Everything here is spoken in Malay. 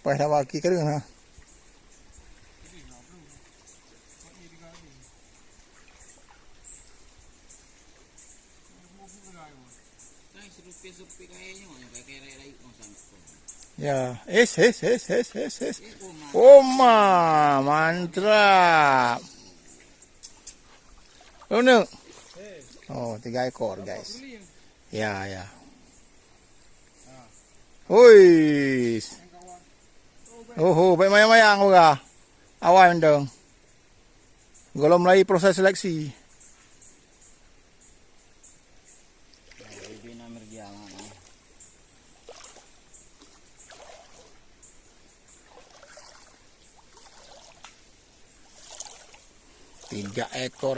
Pai dah bagi ke dengan. Ya, es. Oma, mantap. Lono. Oh, 3 ekor, guys. Ya. Woi. Oh, baik mayang-mayang juga. Awal dong. Belum mulai proses seleksi. Tiga ekor.